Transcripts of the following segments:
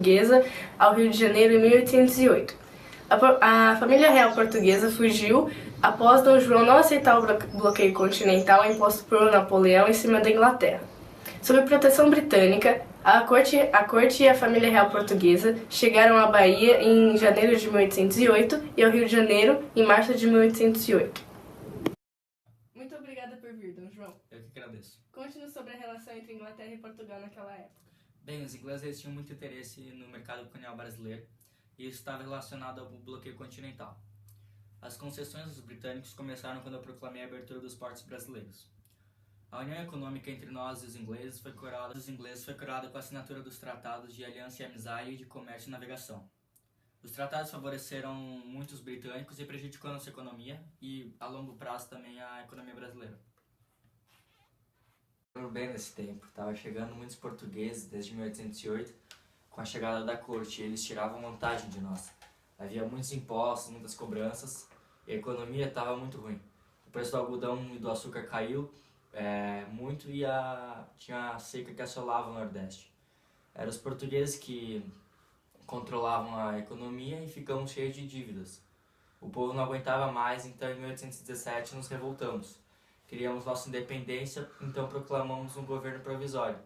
Portuguesa ao Rio de Janeiro em 1808. A família real portuguesa fugiu após Dom João não aceitar o bloqueio continental imposto por Napoleão em cima da Inglaterra. Sob proteção britânica, a corte e a família real portuguesa chegaram à Bahia em janeiro de 1808 e ao Rio de Janeiro em março de 1808. Muito obrigada por vir, Dom João. Eu que agradeço. Conte-nos sobre a relação entre Inglaterra e Portugal naquela época. Bem, os ingleses tinham muito interesse no mercado colonial brasileiro e isso estava relacionado ao bloqueio continental. As concessões dos britânicos começaram quando eu proclamei a abertura dos portos brasileiros. A união econômica entre nós e os ingleses foi coroada com a assinatura dos tratados de aliança e amizade de comércio e navegação. Os tratados favoreceram muito os britânicos e prejudicou a nossa economia e, a longo prazo, também a economia brasileira. Bem nesse tempo, estava chegando muitos portugueses desde 1808 com a chegada da corte e eles tiravam vantagem de nós. Havia muitos impostos, muitas cobranças e a economia estava muito ruim. O preço do algodão e do açúcar caiu muito e tinha a seca que assolava o Nordeste. Eram os portugueses que controlavam a economia e ficamos cheios de dívidas. O povo não aguentava mais, então em 1817 nos revoltamos. Queríamos nossa independência, então proclamamos um governo provisório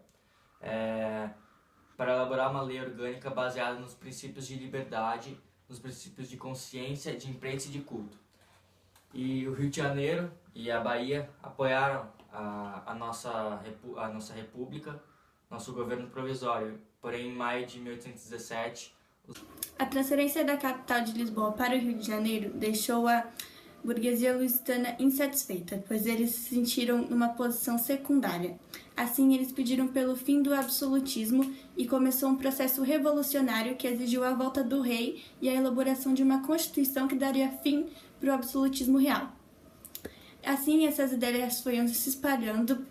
para elaborar uma lei orgânica baseada nos princípios de liberdade, nos princípios de consciência, de imprensa e de culto. E o Rio de Janeiro e a Bahia apoiaram a nossa república, nosso governo provisório. Porém, em maio de 1817... A transferência da capital de Lisboa para o Rio de Janeiro deixou a burguesia lusitana insatisfeita, pois eles se sentiram numa posição secundária. Assim, eles pediram pelo fim do absolutismo e começou um processo revolucionário que exigiu a volta do rei e a elaboração de uma constituição que daria fim para o absolutismo real. Assim, essas ideias foram se espalhando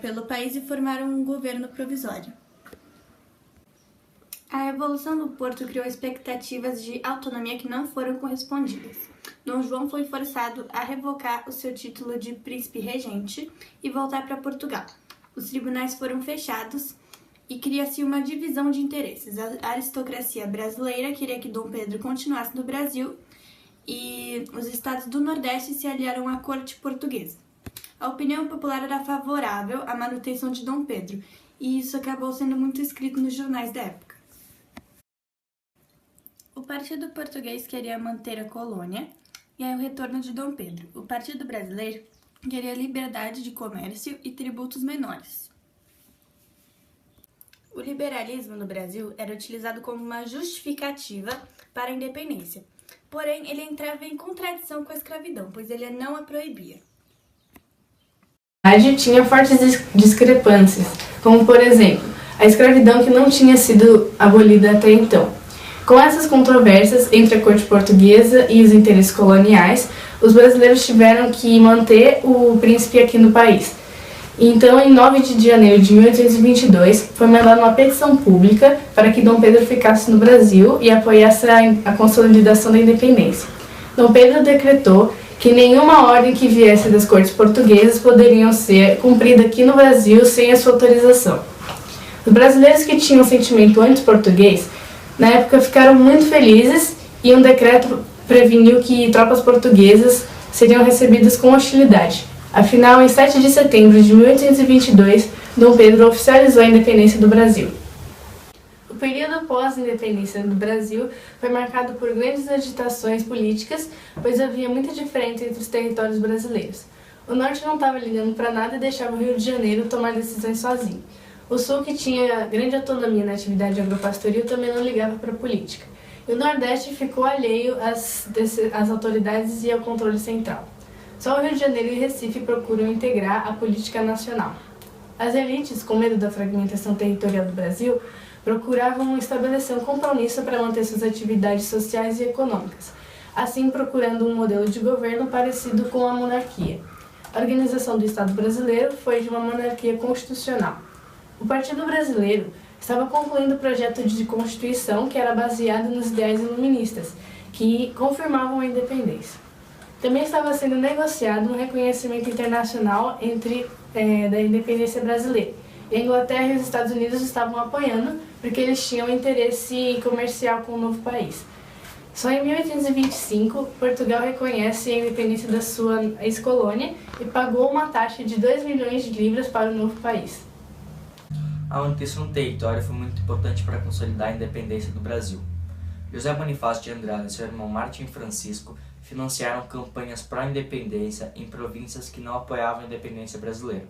pelo país e formaram um governo provisório. A Revolução do Porto criou expectativas de autonomia que não foram correspondidas. Dom João foi forçado a revocar o seu título de príncipe regente e voltar para Portugal. Os tribunais foram fechados e cria-se uma divisão de interesses. A aristocracia brasileira queria que Dom Pedro continuasse no Brasil e os estados do Nordeste se aliaram à corte portuguesa. A opinião popular era favorável à manutenção de Dom Pedro e isso acabou sendo muito escrito nos jornais da época. O Partido Português queria manter a colônia e aí o retorno de Dom Pedro. O Partido Brasileiro queria liberdade de comércio e tributos menores. O liberalismo no Brasil era utilizado como uma justificativa para a independência, porém ele entrava em contradição com a escravidão, pois ele não a proibia. Tinha fortes discrepâncias, como por exemplo, a escravidão que não tinha sido abolida até então. Com essas controvérsias entre a corte portuguesa e os interesses coloniais, os brasileiros tiveram que manter o príncipe aqui no país. Então, em 9 de janeiro de 1822, foi mandada uma petição pública para que Dom Pedro ficasse no Brasil e apoiasse a consolidação da independência. Dom Pedro decretou que nenhuma ordem que viesse das cortes portuguesas poderia ser cumprida aqui no Brasil sem a sua autorização. Os brasileiros que tinham sentimento anti-português na época ficaram muito felizes e um decreto preveniu que tropas portuguesas seriam recebidas com hostilidade. Afinal, em 7 de setembro de 1822, Dom Pedro oficializou a independência do Brasil. O período pós-independência do Brasil foi marcado por grandes agitações políticas, pois havia muita diferença entre os territórios brasileiros. O Norte não estava ligando para nada e deixava o Rio de Janeiro tomar decisões sozinho. O Sul, que tinha grande autonomia na atividade agropastoril, também não ligava para a política. E o Nordeste ficou alheio às autoridades e ao controle central. Só o Rio de Janeiro e Recife procuram integrar a política nacional. As elites, com medo da fragmentação territorial do Brasil, procuravam estabelecer um compromisso para manter suas atividades sociais e econômicas, assim procurando um modelo de governo parecido com a monarquia. A organização do Estado brasileiro foi de uma monarquia constitucional. O Partido Brasileiro estava concluindo o projeto de Constituição que era baseado nos ideais iluministas, que confirmavam a independência. Também estava sendo negociado um reconhecimento internacional da independência brasileira, E a Inglaterra e os Estados Unidos estavam apoiando porque eles tinham interesse comercial com o novo país. Só em 1825, Portugal reconhece a independência da sua ex-colônia e pagou uma taxa de 2 milhões de libras para o novo país. A manutenção do território foi muito importante para consolidar a independência do Brasil. José Bonifácio de Andrade e seu irmão Martim Francisco financiaram campanhas pró-independência em províncias que não apoiavam a independência brasileira.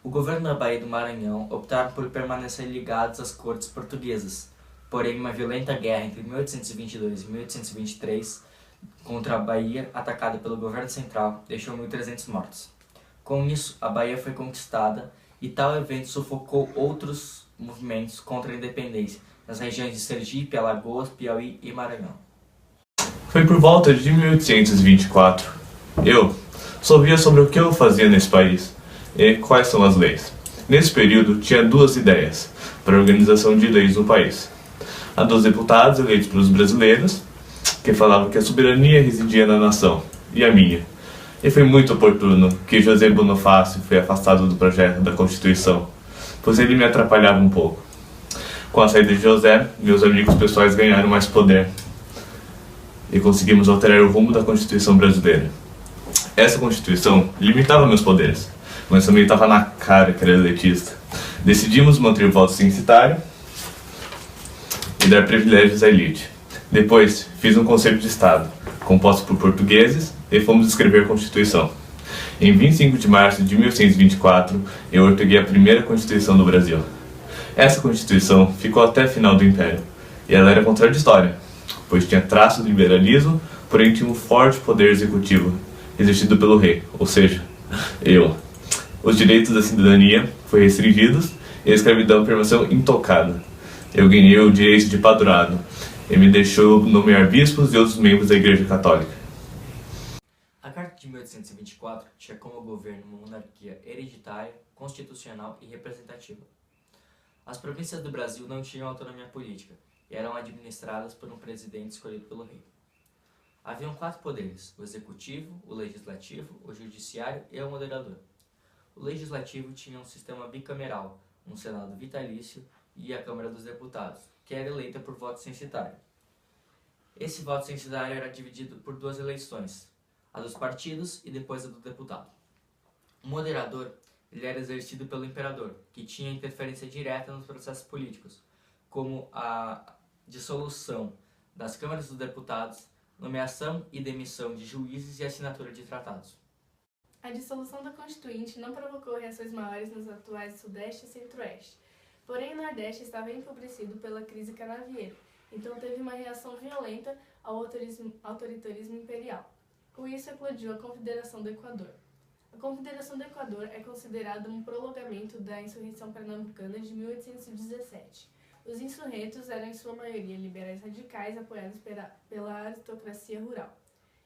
O governo da Bahia e do Maranhão optaram por permanecer ligados às cortes portuguesas, porém uma violenta guerra entre 1822 e 1823 contra a Bahia, atacada pelo governo central, deixou 1.300 mortos. Com isso, a Bahia foi conquistada e tal evento sufocou outros movimentos contra a independência nas regiões de Sergipe, Alagoas, Piauí e Maranhão. Foi por volta de 1824. Eu soubia sobre o que eu fazia nesse país e quais são as leis. Nesse período, tinha duas ideias para a organização de leis no país. A dos deputados eleitos pelos brasileiros, que falavam que a soberania residia na nação, e a minha. E foi muito oportuno que José Bonifácio foi afastado do projeto da Constituição, pois ele me atrapalhava um pouco. Com a saída de José, meus amigos pessoais ganharam mais poder e conseguimos alterar o rumo da Constituição brasileira. Essa Constituição limitava meus poderes, mas também estava na cara que era elitista. Decidimos manter o voto censitário e dar privilégios à elite. Depois, fiz um Conselho de Estado, composto por portugueses, e fomos escrever a Constituição. Em 25 de março de 1624, eu ortoguei a primeira Constituição do Brasil. Essa Constituição ficou até a final do Império, e ela era contraditória, pois tinha traços de liberalismo, porém tinha um forte poder executivo, exercido pelo rei, ou seja, eu. Os direitos da cidadania foram restringidos e a escravidão permaneceu intocada. Eu ganhei o direito de padroado e me deixou nomear bispos e outros membros da Igreja Católica. A Carta de 1824 tinha como governo uma monarquia hereditária, constitucional e representativa. As províncias do Brasil não tinham autonomia política e eram administradas por um presidente escolhido pelo rei. Haviam 4 poderes: o executivo, o legislativo, o judiciário e o moderador. O legislativo tinha um sistema bicameral, um senado vitalício e a Câmara dos Deputados, que era eleita por voto censitário. Esse voto censitário era dividido por 2 eleições, a dos partidos e depois a do deputado. O moderador ele era exercido pelo imperador, que tinha interferência direta nos processos políticos, como a dissolução das câmaras dos deputados, nomeação e demissão de juízes e assinatura de tratados. A dissolução da Constituinte não provocou reações maiores nos atuais Sudeste e Centro-Oeste, porém o Nordeste estava empobrecido pela crise canavieira, então teve uma reação violenta ao autoritarismo imperial. Com isso eclodiu a Confederação do Equador. A Confederação do Equador é considerada um prolongamento da insurreição pernambucana de 1817. Os insurretos eram em sua maioria liberais radicais apoiados pela aristocracia rural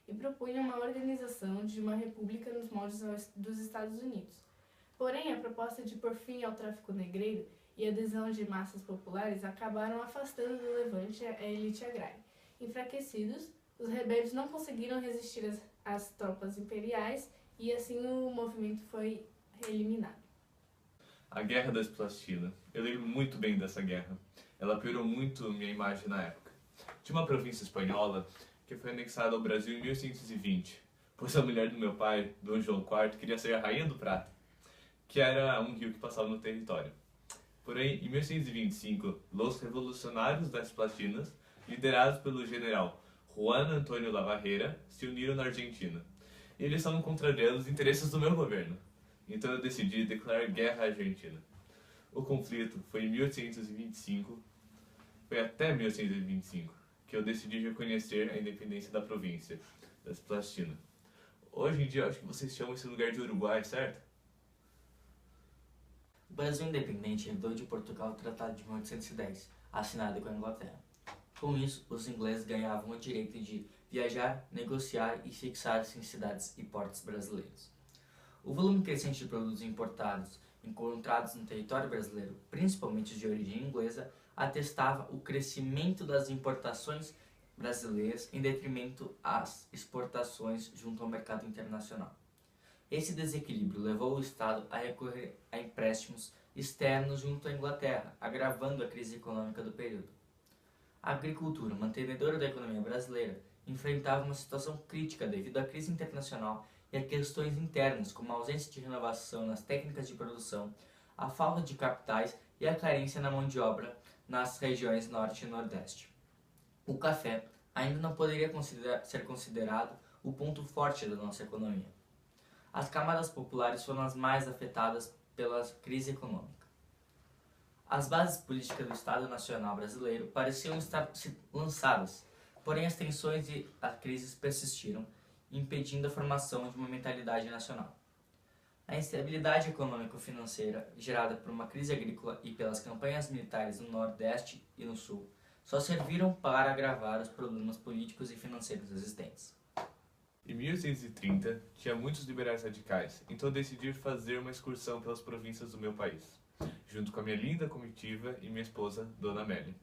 e propunham uma organização de uma república nos moldes dos Estados Unidos. Porém, a proposta de pôr fim ao tráfico negreiro e a adesão de massas populares acabaram afastando do levante a elite agrária. Enfraquecidos, os rebeldes não conseguiram resistir às tropas imperiais e assim o movimento foi eliminado. A Guerra da Esplástina. Eu lembro muito bem dessa guerra. Ela piorou muito minha imagem na época. Tinha uma província espanhola que foi anexada ao Brasil em 1820, pois a mulher do meu pai, Dom João IV, queria ser a Rainha do Prata, que era um rio que passava no território. Porém, em 1825, os revolucionários das Esplatinas, liderados pelo general Juan Antônio Lavarrera, se uniram na Argentina. E eles estavam contrariando os interesses do meu governo. Então eu decidi declarar guerra à Argentina. O conflito foi em 1825, foi até 1825, que eu decidi reconhecer a independência da província, da Esplástina. Hoje em dia eu acho que vocês chamam esse lugar de Uruguai, certo? O Brasil independente herdou de Portugal o Tratado de 1810, assinado com a Inglaterra. Com isso, os ingleses ganhavam o direito de viajar, negociar e fixar-se em cidades e portos brasileiros. O volume crescente de produtos importados encontrados no território brasileiro, principalmente os de origem inglesa, atestava o crescimento das importações brasileiras em detrimento às exportações junto ao mercado internacional. Esse desequilíbrio levou o Estado a recorrer a empréstimos externos junto à Inglaterra, agravando a crise econômica do período. A agricultura, mantenedora da economia brasileira, enfrentava uma situação crítica devido à crise internacional e a questões internas, como a ausência de renovação nas técnicas de produção, a falta de capitais e a carência na mão de obra nas regiões norte e nordeste. O café ainda não poderia ser considerado o ponto forte da nossa economia. As camadas populares foram as mais afetadas pela crise econômica. As bases políticas do Estado Nacional Brasileiro pareciam estar lançadas, porém as tensões e as crises persistiram, impedindo a formação de uma mentalidade nacional. A instabilidade econômico-financeira gerada por uma crise agrícola e pelas campanhas militares no Nordeste e no Sul só serviram para agravar os problemas políticos e financeiros existentes. Em 1830, tinha muitos liberais radicais, então decidi fazer uma excursão pelas províncias do meu país, junto com a minha linda comitiva e minha esposa, Dona Amélia.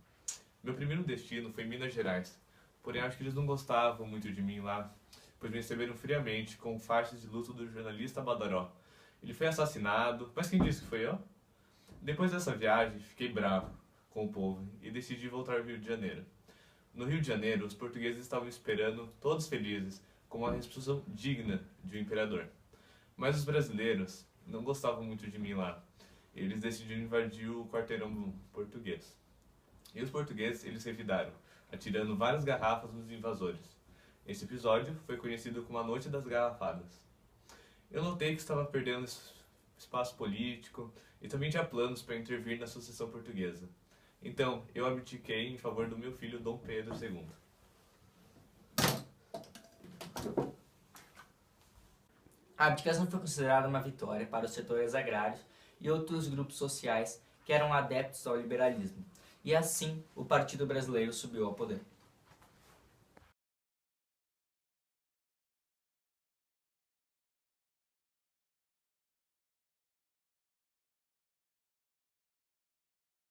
Meu primeiro destino foi Minas Gerais, porém acho que eles não gostavam muito de mim lá, pois me receberam friamente com faixas de luto do jornalista Badaró. Ele foi assassinado, mas quem disse que foi eu? Depois dessa viagem, fiquei bravo com o povo e decidi voltar ao Rio de Janeiro. No Rio de Janeiro, os portugueses estavam esperando, todos felizes, com uma recepção digna de um imperador. Mas os brasileiros não gostavam muito de mim lá. Eles decidiram invadir o quarteirão português. E os portugueses, eles revidaram, atirando várias garrafas nos invasores. Esse episódio foi conhecido como a Noite das Garrafadas. Eu notei que estava perdendo espaço político e também tinha planos para intervir na sucessão portuguesa. Então, eu abdiquei em favor do meu filho Dom Pedro II. A abdicação foi considerada uma vitória para os setores agrários e outros grupos sociais que eram adeptos ao liberalismo, e assim o Partido Brasileiro subiu ao poder.